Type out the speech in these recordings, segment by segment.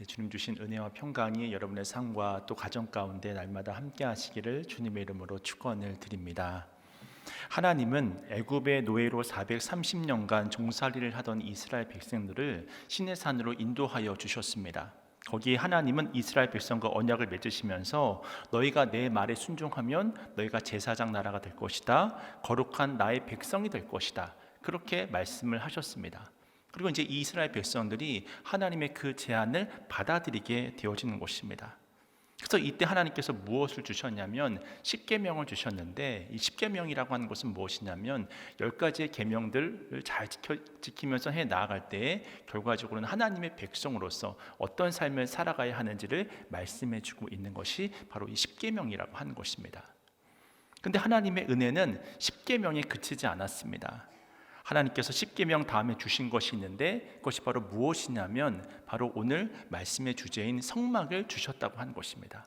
주님 주신 은혜와 평강이 여러분의 삶과 또 가정 가운데 날마다 함께 하시기를 주님의 이름으로 축원을 드립니다. 하나님은 애굽의 노예로 430년간 종살이를 하던 이스라엘 백성들을 시내 산으로 인도하여 주셨습니다. 거기에 하나님은 이스라엘 백성과 언약을 맺으시면서 너희가 내 말에 순종하면 너희가 제사장 나라가 될 것이다. 거룩한 나의 백성이 될 것이다. 그렇게 말씀을 하셨습니다. 그리고 이제 이스라엘 백성들이 하나님의 그 제안을 받아들이게 되어지는 것입니다. 그래서 이때 하나님께서 무엇을 주셨냐면 십계명을 주셨는데, 이 십계명이라고 하는 것은 무엇이냐면 10가지의 계명들을 잘 지키면서 해 나아갈 때에 결과적으로는 하나님의 백성으로서 어떤 삶을 살아가야 하는지를 말씀해 주고 있는 것이 바로 이 십계명이라고 하는 것입니다. 근데 하나님의 은혜는 십계명에 그치지 않았습니다. 하나님께서 십계명 다음에 주신 것이 있는데, 그것이 바로 무엇이냐면 바로 오늘 말씀의 주제인 성막을 주셨다고 하는 것입니다.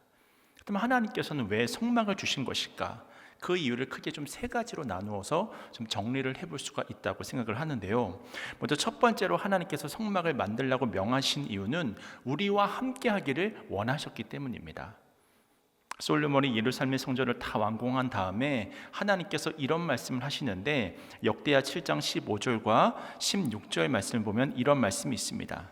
그럼 하나님께서는 왜 성막을 주신 것일까? 그 이유를 크게 좀 3가지로 나누어서 좀 정리를 해볼 수가 있다고 생각을 하는데요. 먼저 첫 번째로 하나님께서 성막을 만들라고 명하신 이유는 우리와 함께 하기를 원하셨기 때문입니다. 솔로몬이 예루살렘 성전을 다 완공한 다음에 하나님께서 이런 말씀을 하시는데, 역대하 7장 15절과 16절 말씀을 보면 이런 말씀이 있습니다.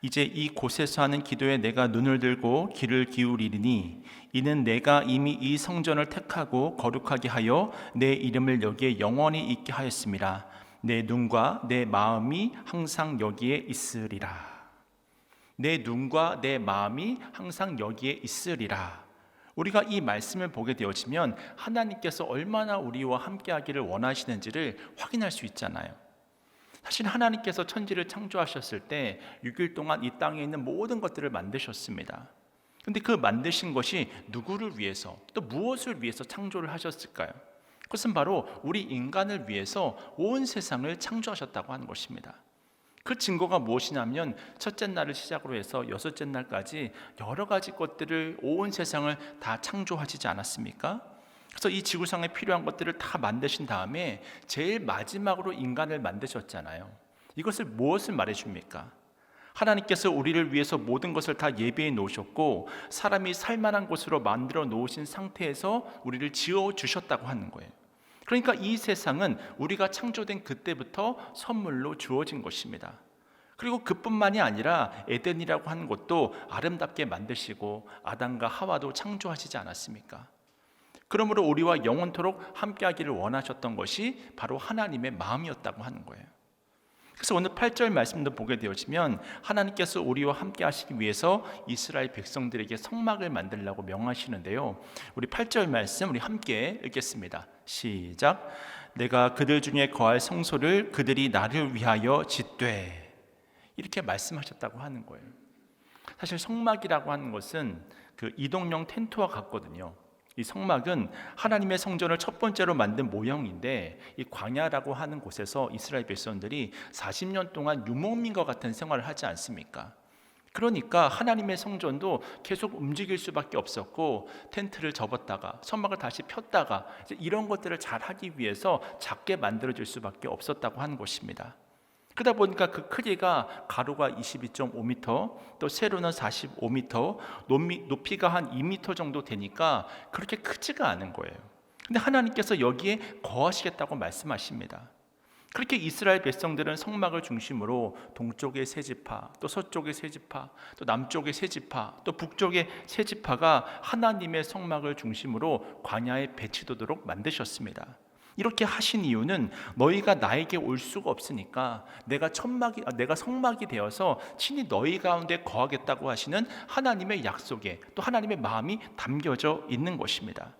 이제 이 곳에서 하는 기도에 내가 눈을 들고 귀를 기울이리니 이는 내가 이미 이 성전을 택하고 거룩하게 하여 내 이름을 여기에 영원히 있게 하였습니다. 내 눈과 내 마음이 항상 여기에 있으리라. 내 눈과 내 마음이 항상 여기에 있으리라. 우리가 이 말씀을 보게 되어지면 하나님께서 얼마나 우리와 함께 하기를 원하시는지를 확인할 수 있잖아요. 사실 하나님께서 천지를 창조하셨을 때 6일 동안 이 땅에 있는 모든 것들을 만드셨습니다. 근데 그 만드신 것이 누구를 위해서, 또 무엇을 위해서 창조를 하셨을까요? 그것은 바로 우리 인간을 위해서 온 세상을 창조하셨다고 하는 것입니다. 그 증거가 무엇이냐면 첫째 날을 시작으로 해서 6째 날까지 여러 가지 것들을, 온 세상을 다 창조하시지 않았습니까? 그래서 이 지구상에 필요한 것들을 다 만드신 다음에 제일 마지막으로 인간을 만드셨잖아요. 이것을 무엇을 말해줍니까? 하나님께서 우리를 위해서 모든 것을 다 예비해 놓으셨고 사람이 살만한 곳으로 만들어 놓으신 상태에서 우리를 지어 주셨다고 하는 거예요. 그러니까 이 세상은 우리가 창조된 그때부터 선물로 주어진 것입니다. 그리고 그뿐만이 아니라 에덴이라고 하는 것도 아름답게 만드시고 아담과 하와도 창조하시지 않았습니까? 그러므로 우리와 영원토록 함께하기를 원하셨던 것이 바로 하나님의 마음이었다고 하는 거예요. 그래서 오늘 8절 말씀도 보게 되어지면 하나님께서 우리와 함께 하시기 위해서 이스라엘 백성들에게 성막을 만들라고 명하시는데요. 우리 8절 말씀 우리 함께 읽겠습니다. 시작. 내가 그들 중에 거할 성소를 그들이 나를 위하여 짓되, 이렇게 말씀하셨다고 하는 거예요. 사실 성막이라고 하는 것은 그 이동용 텐트와 같거든요. 이 성막은 하나님의 성전을 첫 번째로 만든 모형인데, 이 광야라고 하는 곳에서 이스라엘 백성들이 40년 동안 유목민과 같은 생활을 하지 않습니까? 그러니까 하나님의 성전도 계속 움직일 수밖에 없었고, 텐트를 접었다가 성막을 다시 폈다가 이런 것들을 잘 하기 위해서 작게 만들어질 수밖에 없었다고 하는 것입니다. 그러다 보니까 그 크기가 가로가 22.5m, 또 세로는 45m, 높이가 한 2m 정도 되니까 그렇게 크지가 않은 거예요. 근데 하나님께서 여기에 거하시겠다고 말씀하십니다. 그렇게 이스라엘 백성들은 성막을 중심으로 동쪽의 세 지파, 또 서쪽의 세 지파, 또 남쪽의 세 지파, 또 북쪽의 세 지파가 하나님의 성막을 중심으로 광야에 배치되도록 만드셨습니다. 이렇게 하신 이유는 너희가 나에게 올 수가 없으니까 내가 성막이 되어서 친히 너희 가운데 거하겠다고 하시는 하나님의 약속에, 또 하나님의 마음이 담겨져 있는 것입니다.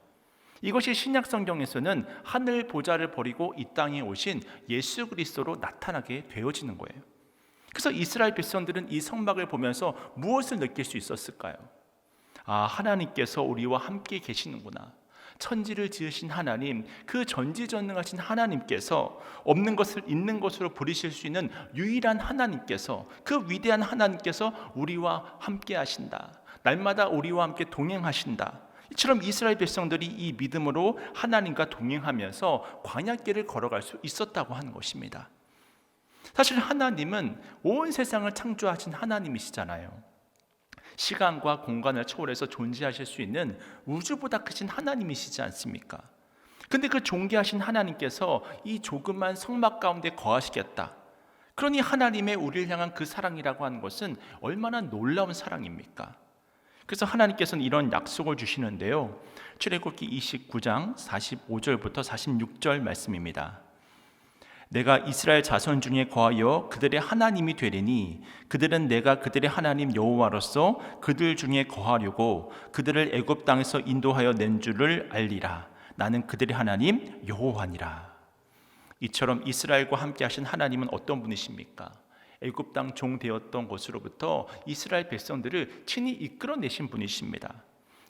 이것이 신약 성경에서는 하늘 보좌를 버리고 이 땅에 오신 예수 그리스도로 나타나게 되어지는 거예요. 그래서 이스라엘 백성들은 이 성막을 보면서 무엇을 느낄 수 있었을까요? 아, 하나님께서 우리와 함께 계시는구나. 천지를 지으신 하나님, 그 전지전능하신 하나님께서 없는 것을 있는 것으로 부리실 수 있는 유일한 하나님께서, 그 위대한 하나님께서 우리와 함께 하신다. 날마다 우리와 함께 동행하신다. 이처럼 이스라엘 백성들이 이 믿음으로 하나님과 동행하면서 광야길을 걸어갈 수 있었다고 하는 것입니다. 사실 하나님은 온 세상을 창조하신 하나님이시잖아요. 시간과 공간을 초월해서 존재하실 수 있는 우주보다 크신 하나님이시지 않습니까? 근데 그 존귀하신 하나님께서 이 조그만 성막 가운데 거하시겠다. 그러니 하나님의 우리를 향한 그 사랑이라고 하는 것은 얼마나 놀라운 사랑입니까? 그래서 하나님께서는 이런 약속을 주시는데요. 출애굽기 29장 45절부터 46절 말씀입니다. 내가 이스라엘 자손 중에 거하여 그들의 하나님이 되리니 그들은 내가 그들의 하나님 여호와로서 그들 중에 거하려고 그들을 애굽 땅에서 인도하여 낸 줄을 알리라. 나는 그들의 하나님 여호와니라. 이처럼 이스라엘과 함께 하신 하나님은 어떤 분이십니까? 애굽 땅 종 되었던 곳으로부터 이스라엘 백성들을 친히 이끌어내신 분이십니다.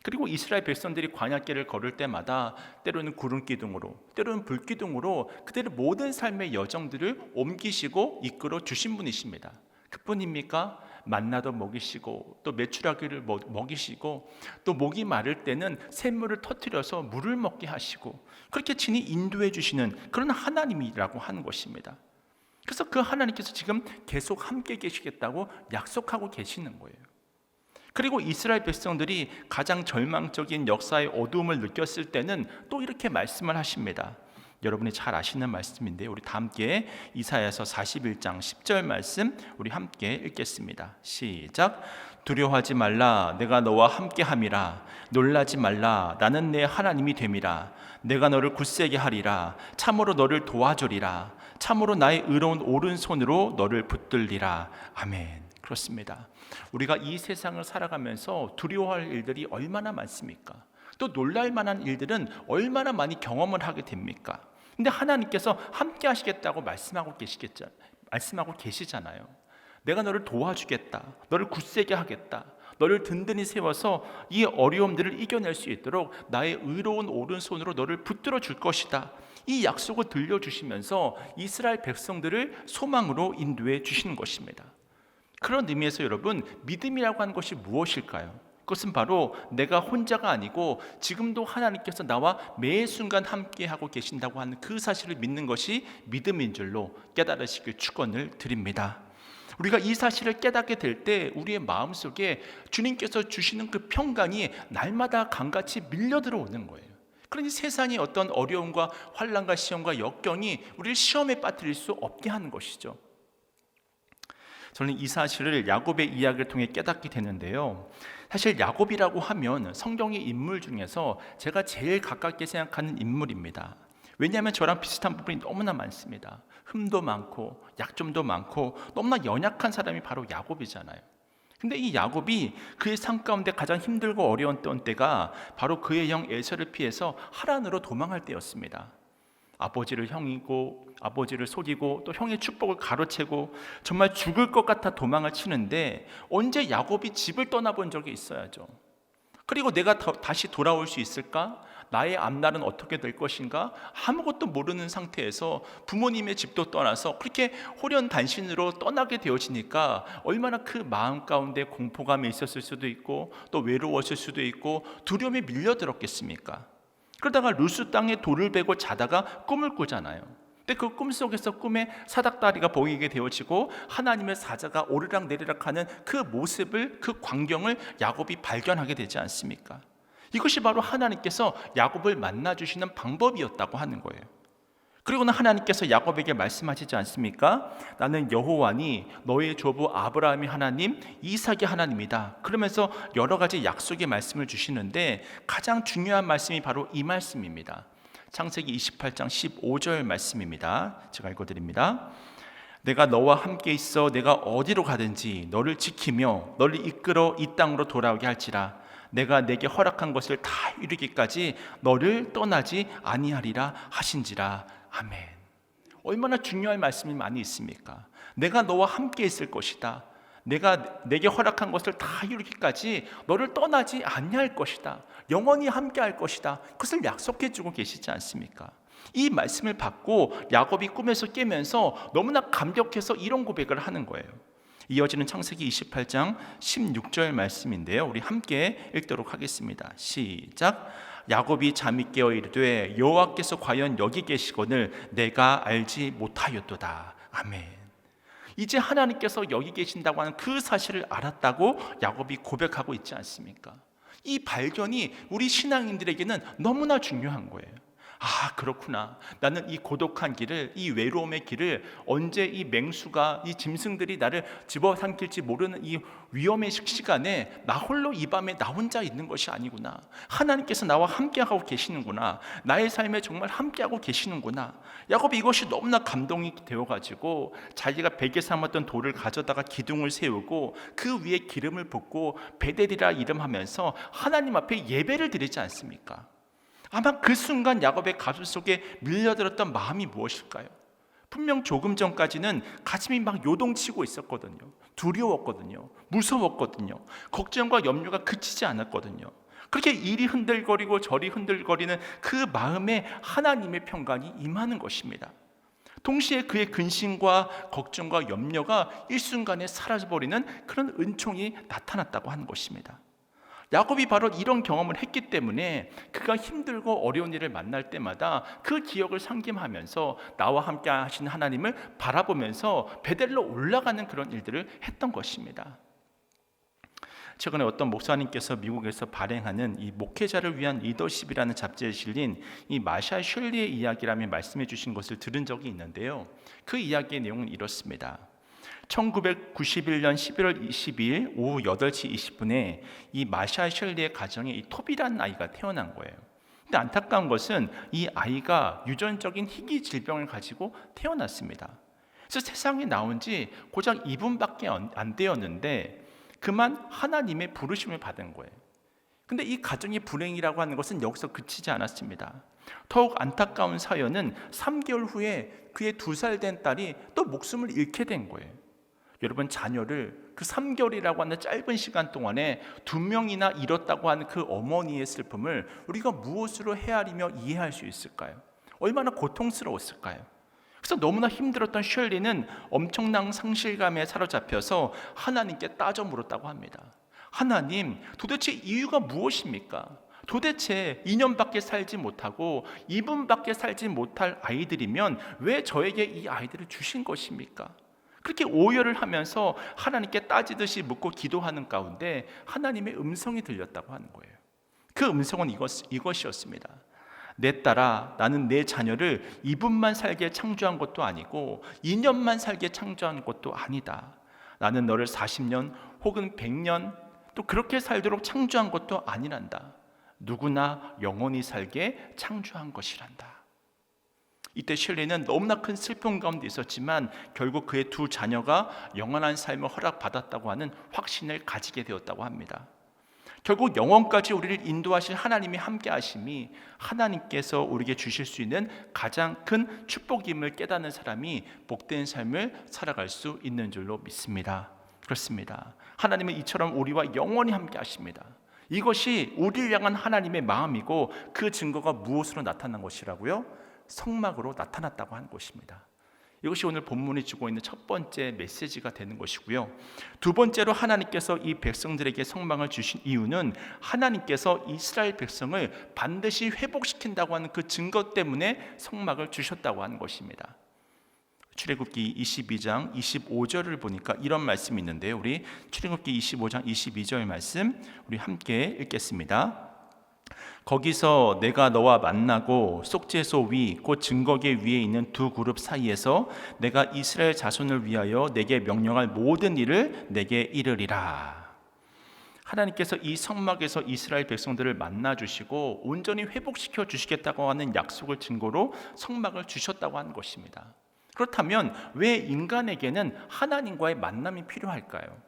그리고 이스라엘 백성들이 광야길을 걸을 때마다 때로는 구름 기둥으로, 때로는 불 기둥으로 그들의 모든 삶의 여정들을 옮기시고 이끌어 주신 분이십니다. 그뿐입니까? 만나도 먹이시고 또 메추라기를 먹이시고 또 목이 마를 때는 샘물을 터뜨려서 물을 먹게 하시고 그렇게 친히 인도해 주시는 그런 하나님이라고 하는 것입니다. 그래서 그 하나님께서 지금 계속 함께 계시겠다고 약속하고 계시는 거예요. 그리고 이스라엘 백성들이 가장 절망적인 역사의 어두움을 느꼈을 때는 또 이렇게 말씀을 하십니다. 여러분이 잘 아시는 말씀인데요. 우리 다 함께 이사야서 41장 10절 말씀 우리 함께 읽겠습니다. 시작. 두려워하지 말라. 내가 너와 함께함이라. 놀라지 말라. 나는 내 하나님이 됨이라. 내가 너를 굳세게 하리라. 참으로 너를 도와주리라. 참으로 나의 의로운 오른손으로 너를 붙들리라. 아멘. 그렇습니다. 우리가 이 세상을 살아가면서 두려워할 일들이 얼마나 많습니까? 또 놀랄 만한 일들은 얼마나 많이 경험을 하게 됩니까? 근데 하나님께서 함께 하시겠다고 말씀하고 계시잖아요. 내가 너를 도와주겠다. 너를 굳세게 하겠다. 너를 든든히 세워서 이 어려움들을 이겨낼 수 있도록 나의 의로운 오른손으로 너를 붙들어 줄 것이다. 이 약속을 들려주시면서 이스라엘 백성들을 소망으로 인도해 주시는 것입니다. 그런 의미에서 여러분, 믿음이라고 하는 것이 무엇일까요? 그것은 바로 내가 혼자가 아니고 지금도 하나님께서 나와 매 순간 함께하고 계신다고 하는 그 사실을 믿는 것이 믿음인 줄로 깨달으시길 축원을 드립니다. 우리가 이 사실을 깨닫게 될 때 우리의 마음속에 주님께서 주시는 그 평강이 날마다 강같이 밀려 들어오는 거예요. 그러니 세상의 어떤 어려움과 환난과 시험과 역경이 우리를 시험에 빠뜨릴 수 없게 하는 것이죠. 저는 이 사실을 야곱의 이야기를 통해 깨닫게 되는데요. 사실 야곱이라고 하면 성경의 인물 중에서 제가 제일 가깝게 생각하는 인물입니다. 왜냐하면 저랑 비슷한 부분이 너무나 많습니다. 흠도 많고 약점도 많고 너무나 연약한 사람이 바로 야곱이잖아요. 근데 이 야곱이 그의 삶 가운데 가장 힘들고 어려웠던 때가 바로 그의 형 에서를 피해서 하란으로 도망할 때였습니다. 아버지를 속이고 또 형의 축복을 가로채고 정말 죽을 것 같아 도망을 치는데 언제 야곱이 집을 떠나본 적이 있어야죠. 그리고 내가 다시 돌아올 수 있을까? 나의 앞날은 어떻게 될 것인가? 아무것도 모르는 상태에서 부모님의 집도 떠나서 그렇게 호련단신으로 떠나게 되어지니까 얼마나 그 마음 가운데 공포감이 있었을 수도 있고 또 외로웠을 수도 있고 두려움이 밀려들었겠습니까? 그러다가 루스 땅에 돌을 베고 자다가 꿈을 꾸잖아요. 근데 그 꿈속에서 꿈에 사닥다리가 보이게 되어지고 하나님의 사자가 오르락내리락 하는 그 모습을, 그 광경을 야곱이 발견하게 되지 않습니까? 이것이 바로 하나님께서 야곱을 만나주시는 방법이었다고 하는 거예요. 그리고는 하나님께서 야곱에게 말씀하시지 않습니까? 나는 여호와니 너의 조부 아브라함의 하나님, 이삭의 하나님이다. 그러면서 여러 가지 약속의 말씀을 주시는데 가장 중요한 말씀이 바로 이 말씀입니다. 창세기 28장 15절 말씀입니다. 제가 읽어드립니다. 내가 너와 함께 있어 내가 어디로 가든지 너를 지키며 너를 이끌어 이 땅으로 돌아오게 할지라. 내가 내게 허락한 것을 다 이루기까지 너를 떠나지 아니하리라 하신지라. 아멘. 얼마나 중요한 말씀이 많이 있습니까? 내가 너와 함께 있을 것이다. 내가 내게 허락한 것을 다 이루기까지 너를 떠나지 아니할 것이다. 영원히 함께 할 것이다. 그것을 약속해 주고 계시지 않습니까? 이 말씀을 받고 야곱이 꿈에서 깨면서 너무나 감격해서 이런 고백을 하는 거예요. 이어지는 창세기 28장 16절 말씀인데요. 우리 함께 읽도록 하겠습니다. 시작. 야곱이 잠이 깨어 이르되 여호와께서 과연 여기 계시거늘 내가 알지 못하였도다. 아멘. 이제 하나님께서 여기 계신다고 하는 그 사실을 알았다고 야곱이 고백하고 있지 않습니까? 이 발견이 우리 신앙인들에게는 너무나 중요한 거예요. 아, 그렇구나. 나는 이 고독한 길을, 이 외로움의 길을 언제 이 맹수가, 이 짐승들이 나를 집어삼킬지 모르는 이 위험의 시간에 나 홀로 이 밤에 나 혼자 있는 것이 아니구나. 하나님께서 나와 함께하고 계시는구나. 나의 삶에 정말 함께하고 계시는구나. 야곱이 이것이 너무나 감동이 되어가지고 자기가 베개 삼았던 돌을 가져다가 기둥을 세우고 그 위에 기름을 붓고 베델이라 이름하면서 하나님 앞에 예배를 드리지 않습니까? 아마 그 순간 야곱의 가슴 속에 밀려들었던 마음이 무엇일까요? 분명 조금 전까지는 가슴이 막 요동치고 있었거든요. 두려웠거든요. 무서웠거든요. 걱정과 염려가 그치지 않았거든요. 그렇게 이리 흔들거리고 저리 흔들거리는 그 마음에 하나님의 평강이 임하는 것입니다. 동시에 그의 근심과 걱정과 염려가 일순간에 사라져버리는 그런 은총이 나타났다고 하는 것입니다. 야곱이 바로 이런 경험을 했기 때문에 그가 힘들고 어려운 일을 만날 때마다 그 기억을 상김하면서 나와 함께 하신 하나님을 바라보면서 베델로 올라가는 그런 일들을 했던 것입니다. 최근에 어떤 목사님께서 미국에서 발행하는 이 목회자를 위한 리더십이라는 잡지에 실린 이 마샤 슐리의 이야기라며 말씀해 주신 것을 들은 적이 있는데요. 그 이야기의 내용은 이렇습니다. 1991년 11월 22일 오후 8시 20분에 이 마샤 셜리의 가정에 이 토비라는 아이가 태어난 거예요. 근데 안타까운 것은 이 아이가 유전적인 희귀 질병을 가지고 태어났습니다. 그래서 세상에 나온 지 고작 2분밖에 안 되었는데 그만 하나님의 부르심을 받은 거예요. 근데 이 가정의 불행이라고 하는 것은 여기서 그치지 않았습니다. 더욱 안타까운 사연은 3개월 후에 그의 2살 된 딸이 또 목숨을 잃게 된 거예요. 여러분, 자녀를 그 3개월이라고 하는 짧은 시간 동안에 2명이나 잃었다고 하는 그 어머니의 슬픔을 우리가 무엇으로 헤아리며 이해할 수 있을까요? 얼마나 고통스러웠을까요? 그래서 너무나 힘들었던 셜리는 엄청난 상실감에 사로잡혀서 하나님께 따져 물었다고 합니다. 하나님, 도대체 이유가 무엇입니까? 도대체 2년밖에 살지 못하고 2분밖에 살지 못할 아이들이면 왜 저에게 이 아이들을 주신 것입니까? 그렇게 오열을 하면서 하나님께 따지듯이 묻고 기도하는 가운데 하나님의 음성이 들렸다고 하는 거예요. 그 음성은 이것이었습니다. 내 딸아, 나는 내 자녀를 2분만 살게 창조한 것도 아니고 2년만 살게 창조한 것도 아니다. 나는 너를 40년 혹은 100년 또 그렇게 살도록 창조한 것도 아니란다. 누구나 영원히 살게 창조한 것이란다. 이때 셜리는 너무나 큰 슬픔 가운데 있었지만 결국 그의 2 자녀가 영원한 삶을 허락받았다고 하는 확신을 가지게 되었다고 합니다. 결국 영원까지 우리를 인도하실 하나님이 함께 하심이 하나님께서 우리에게 주실 수 있는 가장 큰 축복임을 깨닫는 사람이 복된 삶을 살아갈 수 있는 줄로 믿습니다. 그렇습니다. 하나님은 이처럼 우리와 영원히 함께 하십니다. 이것이 우리를 향한 하나님의 마음이고 그 증거가 무엇으로 나타난 것이라고요? 성막으로 나타났다고 하는 것입니다. 이것이 오늘 본문이 주고 있는 첫 번째 메시지가 되는 것이고요. 두 번째로 하나님께서 이 백성들에게 성막을 주신 이유는 하나님께서 이스라엘 백성을 반드시 회복시킨다고 하는 그 증거 때문에 성막을 주셨다고 하는 것입니다. 출애굽기 22장 25절을 보니까 이런 말씀이 있는데요. 우리 출애굽기 25장 22절 말씀 우리 함께 읽겠습니다. 거기서 내가 너와 만나고 속죄소 위 곧 증거계 위에 있는 2 그룹 사이에서 내가 이스라엘 자손을 위하여 내게 명령할 모든 일을 내게 이르리라. 하나님께서 이 성막에서 이스라엘 백성들을 만나 주시고 온전히 회복시켜 주시겠다고 하는 약속을 증거로 성막을 주셨다고 하는 것입니다. 그렇다면 왜 인간에게는 하나님과의 만남이 필요할까요?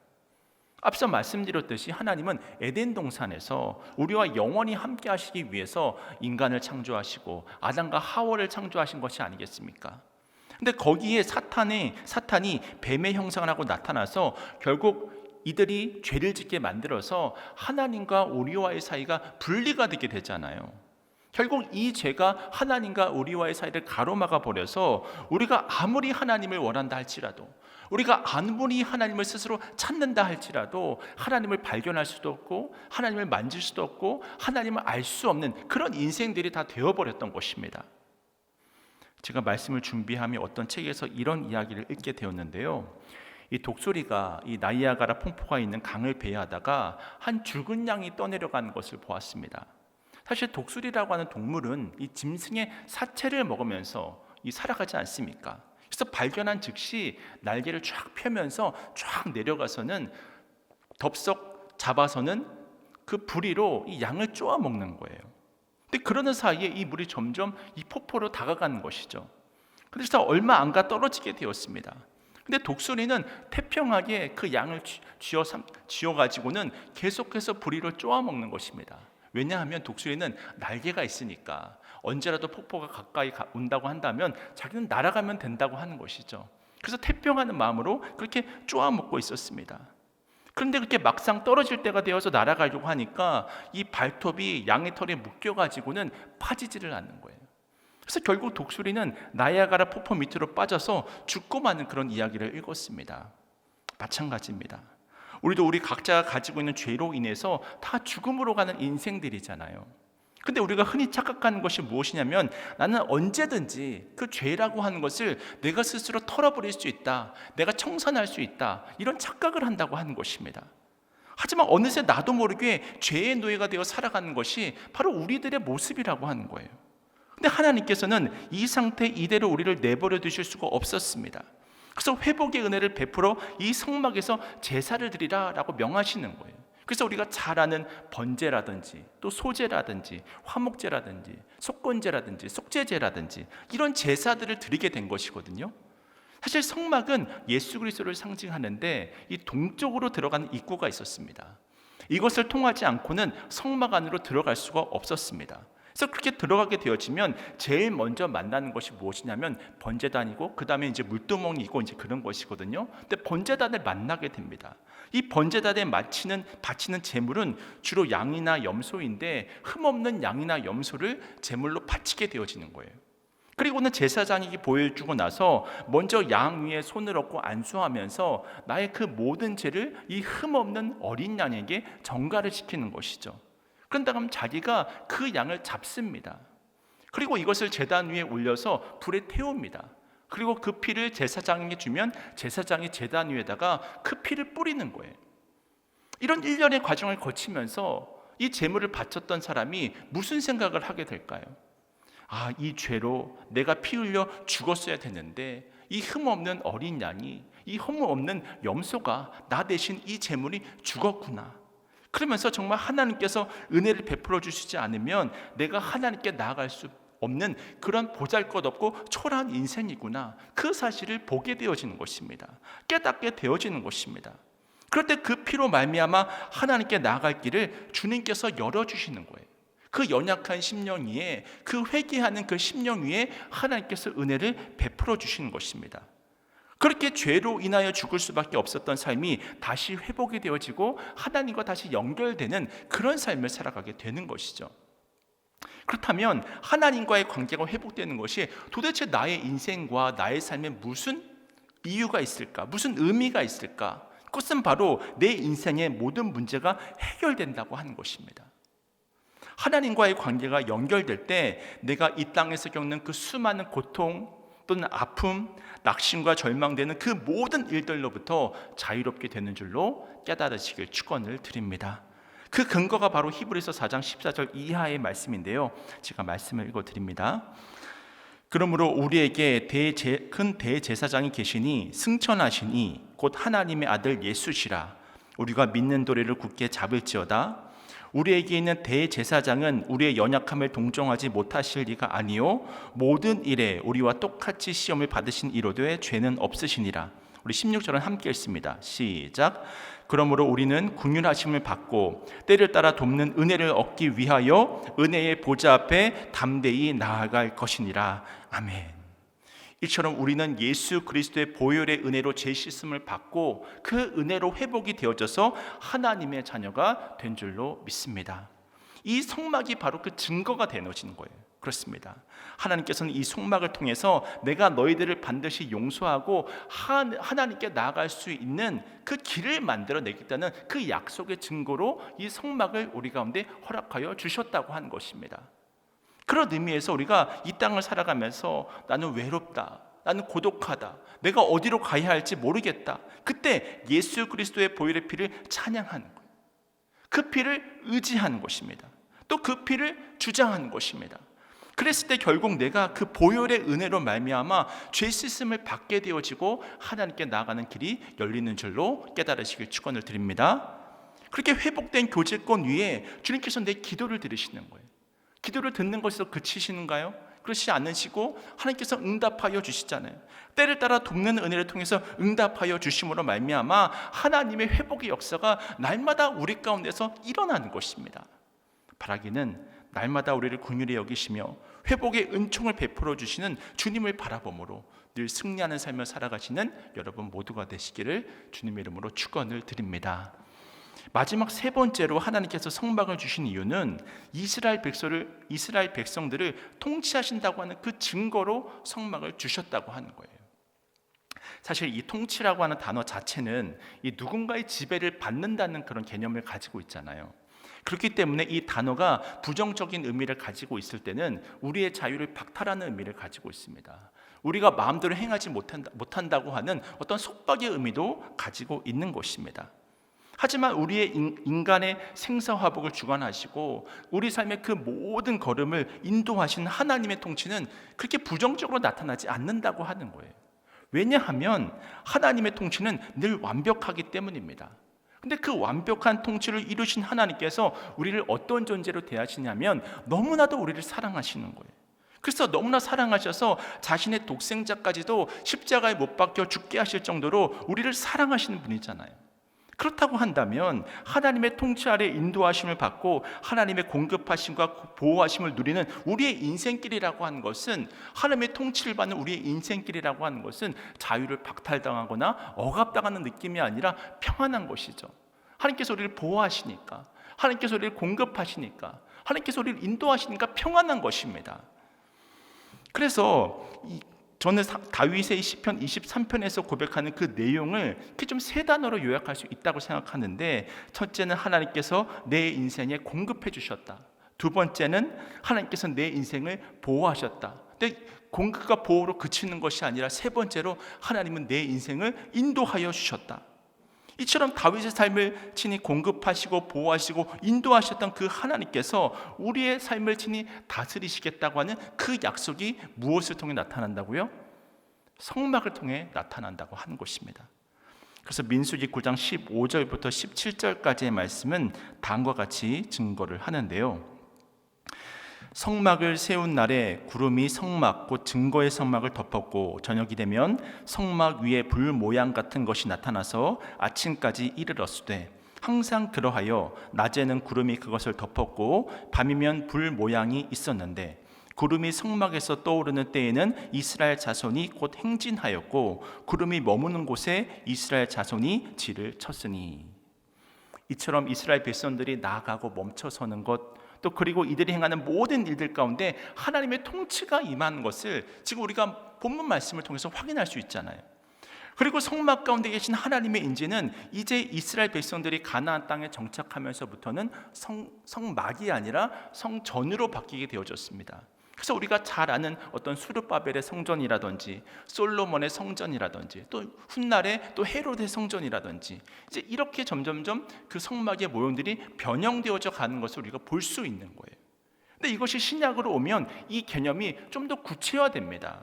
앞서 말씀드렸듯이 하나님은 에덴 동산에서 우리와 영원히 함께 하시기 위해서 인간을 창조하시고 아담과 하와를 창조하신 것이 아니겠습니까? 근데 거기에 사탄이 뱀의 형상을 하고 나타나서 결국 이들이 죄를 짓게 만들어서 하나님과 우리와의 사이가 분리가 되게 되잖아요. 결국 이 죄가 하나님과 우리와의 사이를 가로막아 버려서 우리가 아무리 하나님을 원한다 할지라도, 우리가 아무리 하나님을 스스로 찾는다 할지라도 하나님을 발견할 수도 없고 하나님을 만질 수도 없고 하나님을 알 수 없는 그런 인생들이 다 되어버렸던 것입니다. 제가 말씀을 준비하며 어떤 책에서 이런 이야기를 읽게 되었는데요. 이 독수리가 이 나이아가라 폭포가 있는 강을 배회하다가 한 죽은 양이 떠내려가는 것을 보았습니다. 사실 독수리라고 하는 동물은 이 짐승의 사체를 먹으면서 살아가지 않습니까? 그래서 발견한 즉시 날개를 쫙 펴면서 쫙 내려가서는 덥석 잡아서는 그 부리로 이 양을 쪼아 먹는 거예요. 근데 그러는 사이에 이 물이 점점 이 폭포로 다가가는 것이죠. 그래서 얼마 안 가 떨어지게 되었습니다. 근데 독수리는 태평하게 그 양을 쥐어가지고는 계속해서 부리를 쪼아 먹는 것입니다. 왜냐하면 독수리는 날개가 있으니까 언제라도 폭포가 가까이 온다고 한다면 자기는 날아가면 된다고 하는 것이죠. 그래서 태평하는 마음으로 그렇게 쪼아 먹고 있었습니다. 그런데 그렇게 막상 떨어질 때가 되어서 날아가려고 하니까 이 발톱이 양의 털에 묶여가지고는 빠지지를 않는 거예요. 그래서 결국 독수리는 나이아가라 폭포 밑으로 빠져서 죽고 마는 그런 이야기를 읽었습니다. 마찬가지입니다. 우리도 우리 각자가 가지고 있는 죄로 인해서 다 죽음으로 가는 인생들이잖아요. 근데 우리가 흔히 착각하는 것이 무엇이냐면 나는 언제든지 그 죄라고 하는 것을 내가 스스로 털어버릴 수 있다, 내가 청산할 수 있다, 이런 착각을 한다고 하는 것입니다. 하지만 어느새 나도 모르게 죄의 노예가 되어 살아가는 것이 바로 우리들의 모습이라고 하는 거예요. 근데 하나님께서는 이 상태 이대로 우리를 내버려 두실 수가 없었습니다. 그래서 회복의 은혜를 베풀어 이 성막에서 제사를 드리라라고 명하시는 거예요. 그래서 우리가 잘 아는 번제라든지 또 소제라든지 화목제라든지 속건제라든지 속죄제라든지 이런 제사들을 드리게 된 것이거든요. 사실 성막은 예수 그리스도를 상징하는데 이 동쪽으로 들어가는 입구가 있었습니다. 이것을 통하지 않고는 성막 안으로 들어갈 수가 없었습니다. 그래서 그렇게 들어가게 되어지면 제일 먼저 만나는 것이 무엇이냐면 번제단이고 그 다음에 이제 물두멍이 있고 이제 그런 것이거든요. 근데 번제단을 만나게 됩니다. 이 번제단에 바치는 제물은 주로 양이나 염소인데 흠없는 양이나 염소를 제물로 바치게 되어지는 거예요. 그리고는 제사장이 보여주고 나서 먼저 양 위에 손을 얹고 안수하면서 나의 그 모든 죄를 이 흠없는 어린 양에게 전가를 시키는 것이죠. 그런다 하면 자기가 그 양을 잡습니다. 그리고 이것을 제단 위에 올려서 불에 태웁니다. 그리고 그 피를 제사장에게 주면 제사장이 제단 위에다가 그 피를 뿌리는 거예요. 이런 일련의 과정을 거치면서 이 제물을 바쳤던 사람이 무슨 생각을 하게 될까요? 이 죄로 내가 피 흘려 죽었어야 되는데 이 흠없는 어린 양이, 이 흠없는 염소가 나 대신 이 제물이 죽었구나. 그러면서 정말 하나님께서 은혜를 베풀어 주시지 않으면 내가 하나님께 나아갈 수 없는 그런 보잘것없고 초라한 인생이구나, 그 사실을 보게 되어지는 것입니다. 깨닫게 되어지는 것입니다. 그럴 때 그 피로 말미암아 하나님께 나아갈 길을 주님께서 열어주시는 거예요. 그 연약한 심령 위에, 그 회개하는 그 심령 위에 하나님께서 은혜를 베풀어 주시는 것입니다. 그렇게 죄로 인하여 죽을 수밖에 없었던 삶이 다시 회복이 되어지고 하나님과 다시 연결되는 그런 삶을 살아가게 되는 것이죠. 그렇다면 하나님과의 관계가 회복되는 것이 도대체 나의 인생과 나의 삶에 무슨 이유가 있을까? 무슨 의미가 있을까? 그것은 바로 내 인생의 모든 문제가 해결된다고 하는 것입니다. 하나님과의 관계가 연결될 때 내가 이 땅에서 겪는 그 수많은 고통 또는 아픔, 낙심과 절망되는 그 모든 일들로부터 자유롭게 되는 줄로 깨달으시길 축원을 드립니다. 그 근거가 바로 히브리서 4장 14절 이하의 말씀인데요, 제가 말씀을 읽어드립니다. 그러므로 우리에게 큰 대제사장이 계시니 승천하시니 곧 하나님의 아들 예수시라. 우리가 믿는 도리를 굳게 잡을지어다. 우리에게 있는 대제사장은 우리의 연약함을 동정하지 못하실 리가 아니요 모든 일에 우리와 똑같이 시험을 받으신 이로되 죄는 없으시니라. 우리 16절은 함께 읽습니다. 시작. 그러므로 우리는 긍휼하심을 받고 때를 따라 돕는 은혜를 얻기 위하여 은혜의 보좌 앞에 담대히 나아갈 것이니라. 아멘. 이처럼 우리는 예수 그리스도의 보혈의 은혜로 죄-씻음을 받고 그 은혜로 회복이 되어져서 하나님의 자녀가 된 줄로 믿습니다. 이 성막이 바로 그 증거가 되어지는 거예요. 그렇습니다. 하나님께서는 이 성막을 통해서 내가 너희들을 반드시 용서하고 하나님께 나아갈 수 있는 그 길을 만들어내겠다는 그 약속의 증거로 이 성막을 우리 가운데 허락하여 주셨다고 하는 것입니다. 그런 의미에서 우리가 이 땅을 살아가면서 나는 외롭다, 나는 고독하다, 내가 어디로 가야 할지 모르겠다, 그때 예수 그리스도의 보혈의 피를 찬양하는 거예요. 그 피를 의지하는 것입니다. 또 그 피를 주장하는 것입니다. 그랬을 때 결국 내가 그 보혈의 은혜로 말미암아 죄 씻음을 받게 되어지고 하나님께 나아가는 길이 열리는 줄로 깨달으시길 축원을 드립니다. 그렇게 회복된 교제권 위에 주님께서 내 기도를 들으시는 거예요. 기도를 듣는 것에서 그치시는가요? 그렇지 않으시고 하나님께서 응답하여 주시잖아요. 때를 따라 돕는 은혜를 통해서 응답하여 주심으로 말미암아 하나님의 회복의 역사가 날마다 우리 가운데서 일어나는 것입니다. 바라기는 날마다 우리를 긍휼히 여기시며 회복의 은총을 베풀어 주시는 주님을 바라봄으로 늘 승리하는 삶을 살아가시는 여러분 모두가 되시기를 주님의 이름으로 축원을 드립니다. 마지막 세 번째로 하나님께서 성막을 주신 이유는 이스라엘 백성들을 통치하신다고 하는 그 증거로 성막을 주셨다고 하는 거예요. 사실 이 통치라고 하는 단어 자체는 이 누군가의 지배를 받는다는 그런 개념을 가지고 있잖아요. 그렇기 때문에 이 단어가 부정적인 의미를 가지고 있을 때는 우리의 자유를 박탈하는 의미를 가지고 있습니다. 우리가 마음대로 행하지 못한다고 하는 어떤 속박의 의미도 가지고 있는 것입니다. 하지만 우리의 인간의 생사화복을 주관하시고 우리 삶의 그 모든 걸음을 인도하시는 하나님의 통치는 그렇게 부정적으로 나타나지 않는다고 하는 거예요. 왜냐하면 하나님의 통치는 늘 완벽하기 때문입니다. 근데 그 완벽한 통치를 이루신 하나님께서 우리를 어떤 존재로 대하시냐면 너무나도 우리를 사랑하시는 거예요. 그래서 너무나 사랑하셔서 자신의 독생자까지도 십자가에 못 박혀 죽게 하실 정도로 우리를 사랑하시는 분이잖아요. 그렇다고 한다면 하나님의 통치 아래 인도하심을 받고 하나님의 공급하심과 보호하심을 누리는 우리의 인생길이라고 하는 것은, 하나님의 통치를 받는 우리의 인생길이라고 하는 것은 자유를 박탈당하거나 억압당하는 느낌이 아니라 평안한 것이죠. 하나님께서 우리를 보호하시니까, 하나님께서 우리를 공급하시니까, 하나님께서 우리를 인도하시니까 평안한 것입니다. 그래서 저는 다윗의 시편 23편에서 고백하는 그 내용을 이렇게 좀 세 단어로 요약할 수 있다고 생각하는데, 첫째는 하나님께서 내 인생에 공급해 주셨다. 두 번째는 하나님께서 내 인생을 보호하셨다. 근데 공급과 보호로 그치는 것이 아니라 세 번째로 하나님은 내 인생을 인도하여 주셨다. 이처럼 다윗의 삶을 친히 공급하시고 보호하시고 인도하셨던 그 하나님께서 우리의 삶을 친히 다스리시겠다고 하는 그 약속이 무엇을 통해 나타난다고요? 성막을 통해 나타난다고 하는 것입니다. 그래서 민수기 9장 15절부터 17절까지의 말씀은 다음과 같이 증거를 하는데요. 성막을 세운 날에 구름이 성막 곧 증거의 성막을 덮었고, 저녁이 되면 성막 위에 불 모양 같은 것이 나타나서 아침까지 이르렀으되, 항상 그러하여 낮에는 구름이 그것을 덮었고 밤이면 불 모양이 있었는데, 구름이 성막에서 떠오르는 때에는 이스라엘 자손이 곧 행진하였고 구름이 머무는 곳에 이스라엘 자손이 진을 쳤으니. 이처럼 이스라엘 백성들이 나아가고 멈춰서는 것, 또 그리고 이들이 행하는 모든 일들 가운데 하나님의 통치가 임하는 것을 지금 우리가 본문 말씀을 통해서 확인할 수 있잖아요. 그리고 성막 가운데 계신 하나님의 인재는 이제 이스라엘 백성들이 가나안 땅에 정착하면서부터는 성막이 아니라 성전으로 바뀌게 되어졌습니다. 그래서 우리가 잘 아는 어떤 수르바벨의 성전이라든지 솔로몬의 성전이라든지 또 훗날에 또 헤롯의 성전이라든지 이제 이렇게 점점점 그 성막의 모형들이 변형되어져 가는 것을 우리가 볼 수 있는 거예요. 근데 이것이 신약으로 오면 이 개념이 좀 더 구체화됩니다.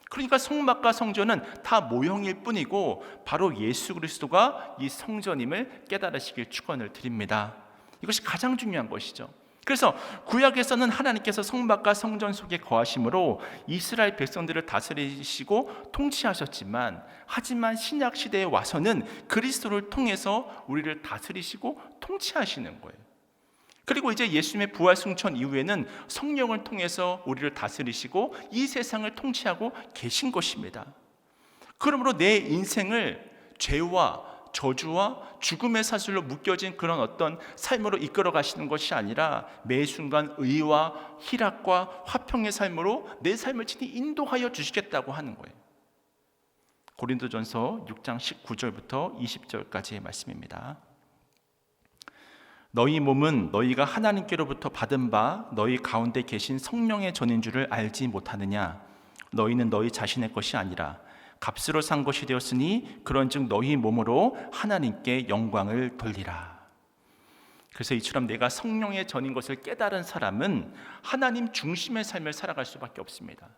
그러니까 성막과 성전은 다 모형일 뿐이고 바로 예수 그리스도가 이 성전임을 깨달으시길 축원을 드립니다. 이것이 가장 중요한 것이죠. 그래서 구약에서는 하나님께서 성막과 성전 속에 거하심으로 이스라엘 백성들을 다스리시고 통치하셨지만, 하지만 신약 시대에 와서는 그리스도를 통해서 우리를 다스리시고 통치하시는 거예요. 그리고 이제 예수님의 부활 승천 이후에는 성령을 통해서 우리를 다스리시고 이 세상을 통치하고 계신 것입니다. 그러므로 내 인생을 죄와 저주와 죽음의 사슬로 묶여진 그런 어떤 삶으로 이끌어 가시는 것이 아니라 매 순간 의와 희락과 화평의 삶으로 내 삶을 친히 인도하여 주시겠다고 하는 거예요. 고린도전서 6장 19절부터 20절까지의 말씀입니다. 너희 몸은 너희가 하나님께로부터 받은 바 너희 가운데 계신 성령의 전인 줄을 알지 못하느냐? 너희는 너희 자신의 것이 아니라 값으로 산 것이 되었으니 그런즉 너희 몸으로 하나님께 영광을 돌리라. 그래서 이처럼 내가 성령의 전인 것을 깨달은 사람은 하나님 중심의 삶을 살아갈 수밖에 없습니다.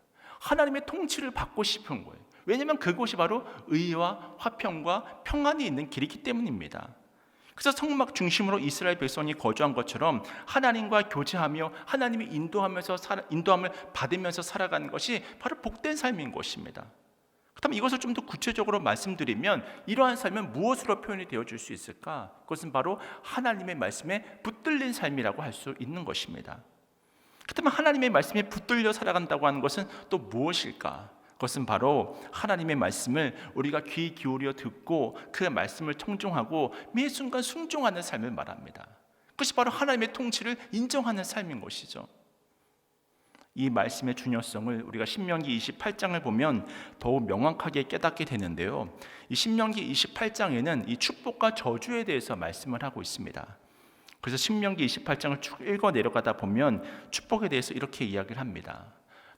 하나님의 통치를 받고 싶은 거예요. 왜냐하면 그곳이 바로 의와 화평과 평안이 있는 길이기 때문입니다. 그래서 성막 중심으로 이스라엘 백성이 거주한 것처럼 하나님과 교제하며 하나님이 인도함을 받으면서 살아가는 것이 바로 복된 삶인 것입니다. 그렇다면 이것을 좀 더 구체적으로 말씀드리면 이러한 삶은 무엇으로 표현이 되어질 수 있을까? 그것은 바로 하나님의 말씀에 붙들린 삶이라고 할 수 있는 것입니다. 그렇다면 하나님의 말씀에 붙들려 살아간다고 하는 것은 또 무엇일까? 그것은 바로 하나님의 말씀을 우리가 귀 기울여 듣고 그 말씀을 청종하고 매 순간 순종하는 삶을 말합니다. 그것이 바로 하나님의 통치를 인정하는 삶인 것이죠. 이 말씀의 중요성을 우리가 신명기 28장을 보면 더욱 명확하게 깨닫게 되는데요. 이 신명기 28장에는 이 축복과 저주에 대해서 말씀을 하고 있습니다. 그래서 신명기 28장을 쭉 읽어 내려가다 보면 축복에 대해서 이렇게 이야기를 합니다.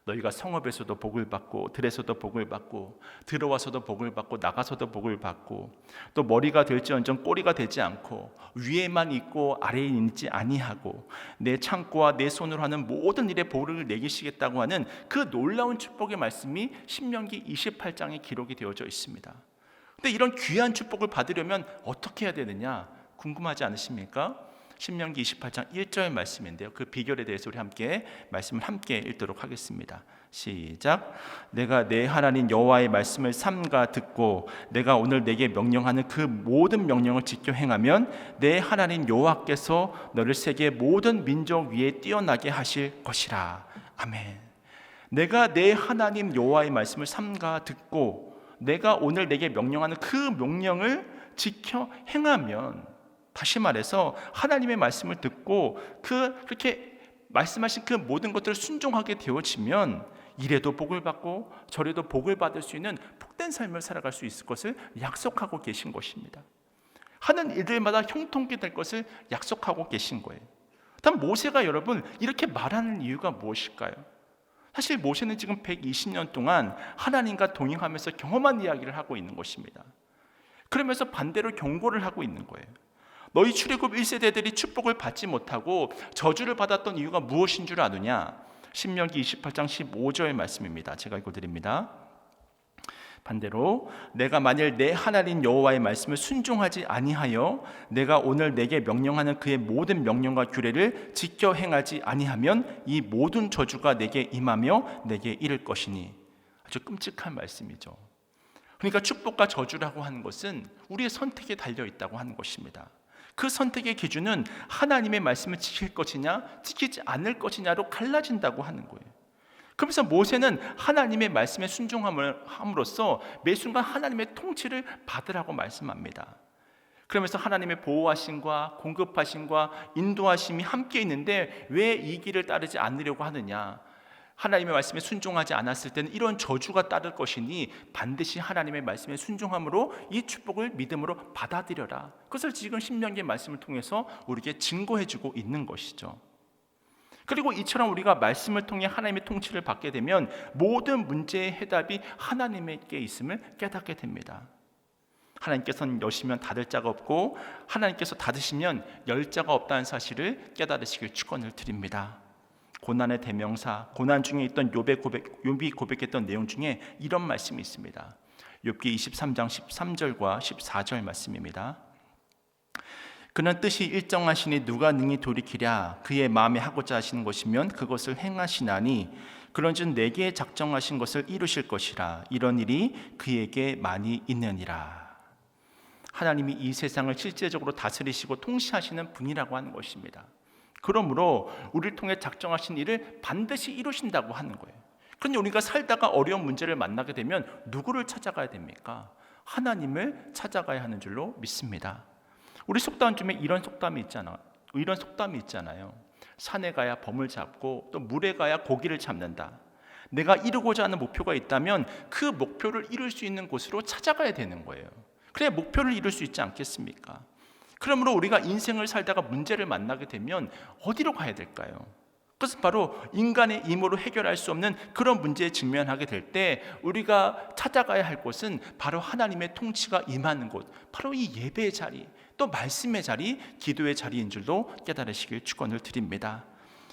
너희가 성읍에서도 복을 받고 들에서도 복을 받고 들어와서도 복을 받고 나가서도 복을 받고 또 머리가 될지언정 꼬리가 되지 않고 위에만 있고 아래에 있지 아니하고 내 창고와 내 손으로 하는 모든 일에 복을 내기시겠다고 하는 그 놀라운 축복의 말씀이 신명기 28장에 기록이 되어져 있습니다. 근데 이런 귀한 축복을 받으려면 어떻게 해야 되느냐 궁금하지 않으십니까? 신명기 28장 1절 말씀인데요. 그 비결에 대해서 우리 함께 말씀을 함께 읽도록 하겠습니다. 시작. 내가 내 하나님 여호와의 말씀을 삼가 듣고 내가 오늘 내게 명령하는 그 모든 명령을 지켜 행하면 내 하나님 여호와께서 너를 세계 모든 민족 위에 뛰어나게 하실 것이라. 아멘. 내가 내 하나님 여호와의 말씀을 삼가 듣고 내가 오늘 내게 명령하는 그 명령을 지켜 행하면, 다시 말해서 하나님의 말씀을 듣고 그렇게 말씀하신 그 모든 것들을 순종하게 되어지면 이래도 복을 받고 저래도 복을 받을 수 있는 복된 삶을 살아갈 수 있을 것을 약속하고 계신 것입니다. 하는 일들마다 형통케 될 것을 약속하고 계신 거예요. 다음 모세가 여러분 이렇게 말하는 이유가 무엇일까요? 사실 모세는 지금 120년 동안 하나님과 동행하면서 경험한 이야기를 하고 있는 것입니다. 그러면서 반대로 경고를 하고 있는 거예요. 너희 출애굽 1세대들이 축복을 받지 못하고 저주를 받았던 이유가 무엇인 줄 아느냐? 신명기 28장 15절 말씀입니다. 제가 읽어드립니다. 반대로 내가 만일 내 하나님 여호와의 말씀을 순종하지 아니하여 내가 오늘 내게 명령하는 그의 모든 명령과 규례를 지켜 행하지 아니하면 이 모든 저주가 내게 임하며 내게 이를 것이니. 아주 끔찍한 말씀이죠. 그러니까 축복과 저주라고 하는 것은 우리의 선택에 달려 있다고 하는 것입니다. 그 선택의 기준은 하나님의 말씀을 지킬 것이냐 지키지 않을 것이냐로 갈라진다고 하는 거예요. 그러면서 모세는 하나님의 말씀에 순종함으로써 매 순간 하나님의 통치를 받으라고 말씀합니다. 그러면서 하나님의 보호하심과 공급하심과 인도하심이 함께 있는데 왜 이 길을 따르지 않으려고 하느냐? 하나님의 말씀에 순종하지 않았을 때는 이런 저주가 따를 것이니 반드시 하나님의 말씀에 순종함으로 이 축복을 믿음으로 받아들여라. 그것을 지금 신명기의 말씀을 통해서 우리에게 증거해주고 있는 것이죠. 그리고 이처럼 우리가 말씀을 통해 하나님의 통치를 받게 되면 모든 문제의 해답이 하나님께 있음을 깨닫게 됩니다. 하나님께서는 여시면 닫을 자가 없고 하나님께서 닫으시면 열 자가 없다는 사실을 깨달으시길 축원을 드립니다. 고난의 대명사, 고난 중에 있던 욥이 고백했던 내용 중에 이런 말씀이 있습니다. 욥기 23장 13절과 14절 말씀입니다. 그는 뜻이 일정하시니 누가 능히 돌이키랴. 그의 마음에 하고자 하시는 것이면 그것을 행하시나니 그런즉 내게 작정하신 것을 이루실 것이라. 이런 일이 그에게 많이 있느니라. 하나님이 이 세상을 실제적으로 다스리시고 통치하시는 분이라고 하는 것입니다. 그러므로 우리를 통해 작정하신 일을 반드시 이루신다고 하는 거예요. 그런데 우리가 살다가 어려운 문제를 만나게 되면 누구를 찾아가야 됩니까? 하나님을 찾아가야 하는 줄로 믿습니다. 우리 속담 중에 이런 속담이 있잖아요. 산에 가야 범을 잡고 또 물에 가야 고기를 잡는다. 내가 이루고자 하는 목표가 있다면 그 목표를 이룰 수 있는 곳으로 찾아가야 되는 거예요. 그래야 목표를 이룰 수 있지 않겠습니까? 그러므로 우리가 인생을 살다가 문제를 만나게 되면 어디로 가야 될까요? 그것은 바로 인간의 힘으로 해결할 수 없는 그런 문제에 직면하게 될 때 우리가 찾아가야 할 곳은 바로 하나님의 통치가 임하는 곳, 바로 이 예배의 자리, 또 말씀의 자리, 기도의 자리인 줄도 깨달으시길 축원을 드립니다.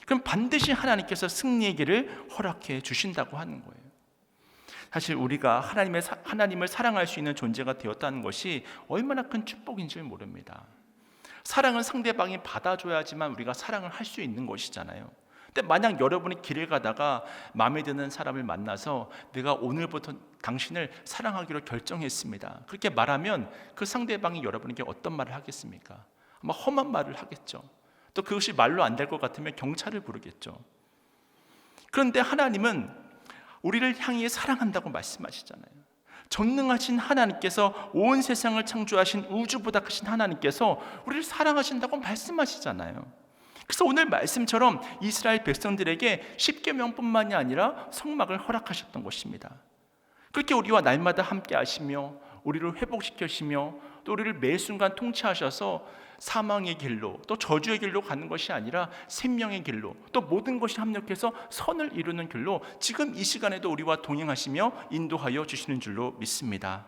그럼 반드시 하나님께서 승리의 길을 허락해 주신다고 하는 거예요. 사실 우리가 하나님을 사랑할 수 있는 존재가 되었다는 것이 얼마나 큰 축복인지 모릅니다. 사랑은 상대방이 받아줘야지만 우리가 사랑을 할 수 있는 것이잖아요. 근데 만약 여러분이 길을 가다가 마음에 드는 사람을 만나서 내가 오늘부터 당신을 사랑하기로 결정했습니다, 그렇게 말하면 그 상대방이 여러분에게 어떤 말을 하겠습니까? 아마 험한 말을 하겠죠. 또 그것이 말로 안 될 것 같으면 경찰을 부르겠죠. 그런데 하나님은 우리를 향해 사랑한다고 말씀하시잖아요. 전능하신 하나님께서, 온 세상을 창조하신 우주보다 크신 하나님께서 우리를 사랑하신다고 말씀하시잖아요. 그래서 오늘 말씀처럼 이스라엘 백성들에게 십계명뿐만이 아니라 성막을 허락하셨던 것입니다. 그렇게 우리와 날마다 함께 하시며 우리를 회복시키시며 또 우리를 매 순간 통치하셔서 사망의 길로 또 저주의 길로 가는 것이 아니라 생명의 길로, 또 모든 것이 합력해서 선을 이루는 길로 지금 이 시간에도 우리와 동행하시며 인도하여 주시는 줄로 믿습니다.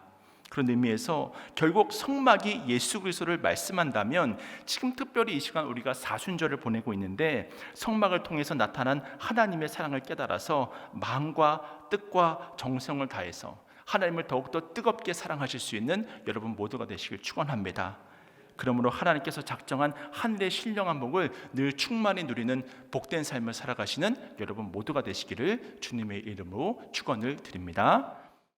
그런 의미에서 결국 성막이 예수 그리스도를 말씀한다면 지금 특별히 이 시간 우리가 사순절을 보내고 있는데 성막을 통해서 나타난 하나님의 사랑을 깨달아서 마음과 뜻과 정성을 다해서 하나님을 더욱더 뜨겁게 사랑하실 수 있는 여러분 모두가 되시길 축원합니다. 그러므로 하나님께서 작정한 하늘의 신령한 복을 늘 충만히 누리는 복된 삶을 살아가시는 여러분 모두가 되시기를 주님의 이름으로 축원을 드립니다.